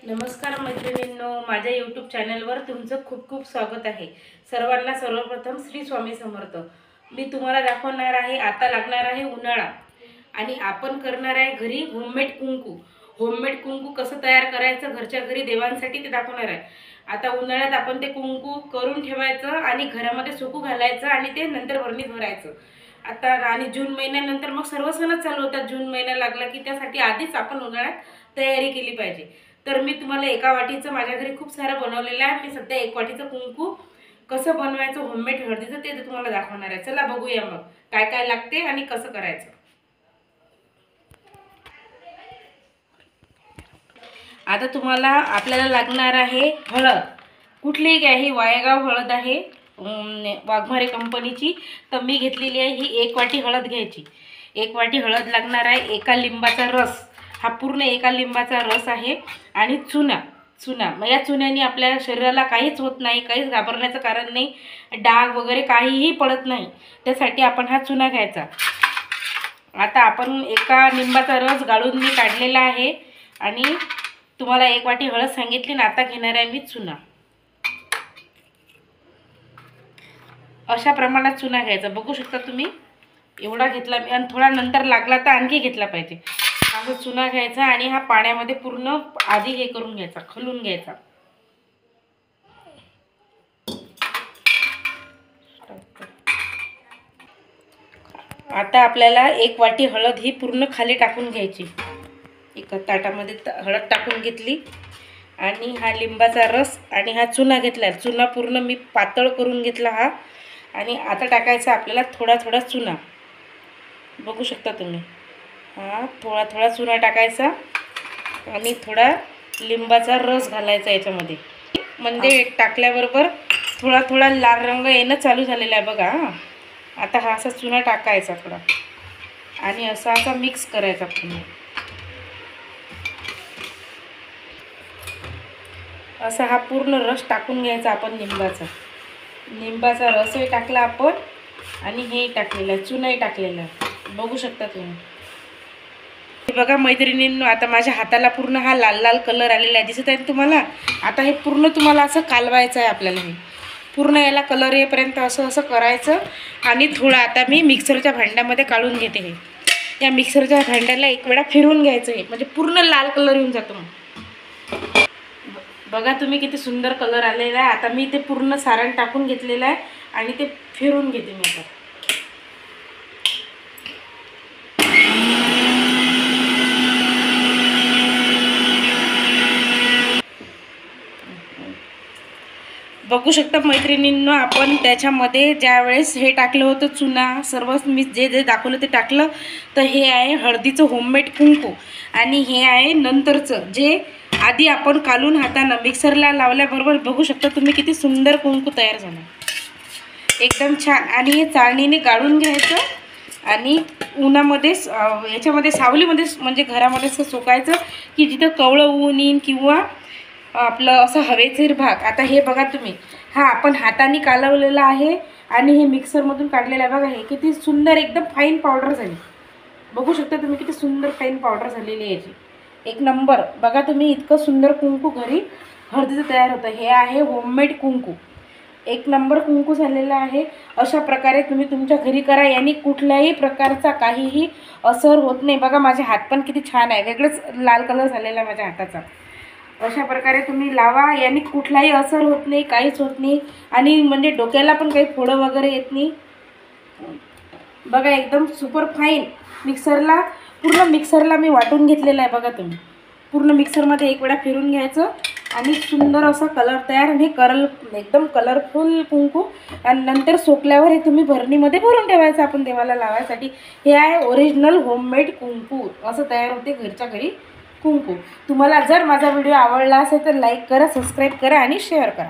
नमस्कार मैत्रिणींनो, माझ्या यूट्यूब चॅनलवर तुमचं खूप खूप स्वागत आहे। सर्वांना सर्वप्रथम श्री स्वामी समर्थ। मी तुम्हाला दाखवणार आहे आता लागणार आहे उन्हाळा आणि आपण करणार आहे घरी होममेड कुंकू। होममेड कुंकू कसं तयार करायचं घरच्या घरी देवांसाठी ते दाखवणार आहे। आता उन्हाळ्यात आपण ते कुंकू करून ठेवायचं आणि घरामध्ये सुकू घालायचं आणि ते नंतर भरणीत भरायचं। आता आणि जून महिन्यानंतर मग सर्व सणच चालू होतात। जून महिना लागला की त्यासाठी आधीच आपण उन्हाळ्यात तयारी केली पाहिजे। तर मी तुम्हाला एका वाटीचं माझ्या घरी खूप सारं बनवलेलं आहे। मी सध्या एक वाटीचं कुंकू कसं बनवायचं होममेड हळदीचं ते तुम्हाला दाखवणार आहे। चला बघूया मग काय काय लागते आणि कसं करायचं। आता तुम्हाला आपल्याला लागणार आहे हळद। कुठलीही घ्या, ही वायगाव हळद आहे, वाघमारे कंपनीची। तर मी घेतलेली आहे ही 1 वाटी हळद घ्यायची। 1 वाटी हळद लागणार आहे। एका लिंबाचा रस, हा पूर्ण एका लिंबाचा रस आहे आणि चुना। मग या चुन्याने आपल्या शरीराला काहीच होत नाही, काहीच घाबरण्याचं कारण नाही, डाग वगैरे काहीही पडत नाही, त्यासाठी आपण हा चुना घ्यायचा। आता आपण एका लिंबाचा रस गाळून मी काढलेला आहे आणि तुम्हाला 1 वाटी हळद सांगितली ना। आता घेणार आहे मी चुना। अशा प्रमाणात चुना घ्यायचा, बघू शकता तुम्ही एवढा घेतला मी आणि थोडा नंतर लागला तर आणखी घेतला पाहिजे। हा चुना घ्यायचा आणि हा पाण्यामध्ये पूर्ण आधी हे करून घ्यायचा, खलून घ्यायचा। आता आपल्याला 1 वाटी हळद ही पूर्ण खाली टाकून घ्यायची। एका ताटामध्ये हळद टाकून घेतली आणि हा लिंबाचा रस आणि हा चुना घेतला। चुना पूर्ण मी पातळ करून घेतला हा। आणि आता टाकायचा आपल्याला थोडा थोडा चुना, बघू शकता तुम्ही। हा थोडा थोडा चुना टाकायचा आणि थोडा लिंबाचा रस घालायचा याच्यामध्ये। म्हणजे टाकल्याबरोबर थोडा थोडा लाल रंग येणं चालू झालेला आहे बघा। आता हा असा चुना टाकायचा थोडा आणि असा मिक्स करायचा पूर्ण। असा हा पूर्ण रस टाकून घ्यायचा आपण लिंबाचा रसही टाकला आपण आणि हे टाकलेलं आहे, चुनाही टाकलेला आहे, बघू शकता तुम्ही। बघा मैत्रिणींनो, आता माझ्या हाताला पूर्ण हा लाल लाल कलर आलेला आहे, दिसत आहे तुम्हाला। आता हे पूर्ण तुम्हाला असं कालवायचं आहे आपल्याला। हे पूर्ण याला कलर येईपर्यंत असं करायचं आणि थोडं आता मी मिक्सरच्या भांड्यामध्ये काढून घेते। हे या मिक्सरच्या भांड्याला एक वेळा फिरवून घ्यायचं, हे म्हणजे पूर्ण लाल कलर येऊन जातो। बघा तुम्ही किती सुंदर कलर आलेला आहे। आता मी ते पूर्ण सारण टाकून घेतलेलं आहे आणि ते फिरवून घेते मी आता। बघू शकता मैत्रिणींनो, आपण त्याच्यामध्ये ज्यावेळेस हे टाकलं होतं चुना, सर्व मी जे जे दाखवलं ते टाकलं। तर हे आहे हळदीचं होममेड कुंकू आणि हे आहे नंतरचं जे आधी आपण कालून हातानं मिक्सरला लावल्याबरोबर बघू शकता तुम्ही किती सुंदर कुंकू तयार झालं, एकदम छान। आणि हे चाळणीने गाळून घ्यायचं आणि उन्हामध्ये याच्यामध्ये सावलीमध्ये म्हणजे घरामध्ये असं सुकायचं की जिथं कवळं ऊन येईन किंवा आपलं असं हवेशीर भाग। आता हे बघा तुम्ही, हा आपण हाताने कालवलेला आहे आणि हे मिक्सरमधून काढलेलं आहे बघा। हे किती सुंदर एकदम फाईन पावडर झाली, बघू शकता तुम्ही किती सुंदर फाईन पावडर झालेली आहे याची, एक नंबर। बघा तुम्ही इतकं सुंदर कुंकू घरी हळदीचं तयार होतं। हे आहे होममेड कुंकू, एक नंबर कुंकू झालेला आहे। अशा प्रकारे तुम्ही तुमच्या घरी करा, याने कुठल्याही प्रकारचा काहीही असर होत नाही। बघा माझे हात पण किती छान आहे, वेगळंच लाल कलर झालेला आहे माझ्या हाताचा। अशा प्रकारे तुम्ही लावा, याने कुठलाही असर होत नाही, काहीच होत नाही आणि म्हणजे डोक्याला पण काही फोडं वगैरे येत नाही। बघा एकदम सुपर फाईन पूर्ण मिक्सरला मी वाटून घेतलेलं आहे बघा तुम्ही। पूर्ण मिक्सरमध्ये एक वेळा फिरून घ्यायचं आणि सुंदर असा कलर तयार आणि एकदम कलरफुल कुंकू। आणि नंतर सोकल्यावर हे तुम्ही भरणीमध्ये भरून ठेवायचं आपण देवाला लावायसाठी। हे आहे ओरिजिनल होममेड कुंकू, असं तयार होते घरच्या घरी कुंकू। तुम्हाला जर माझा व्हिडिओ आवडला असेल तर लाईक करा, सबस्क्राईब करा आणि शेअर करा।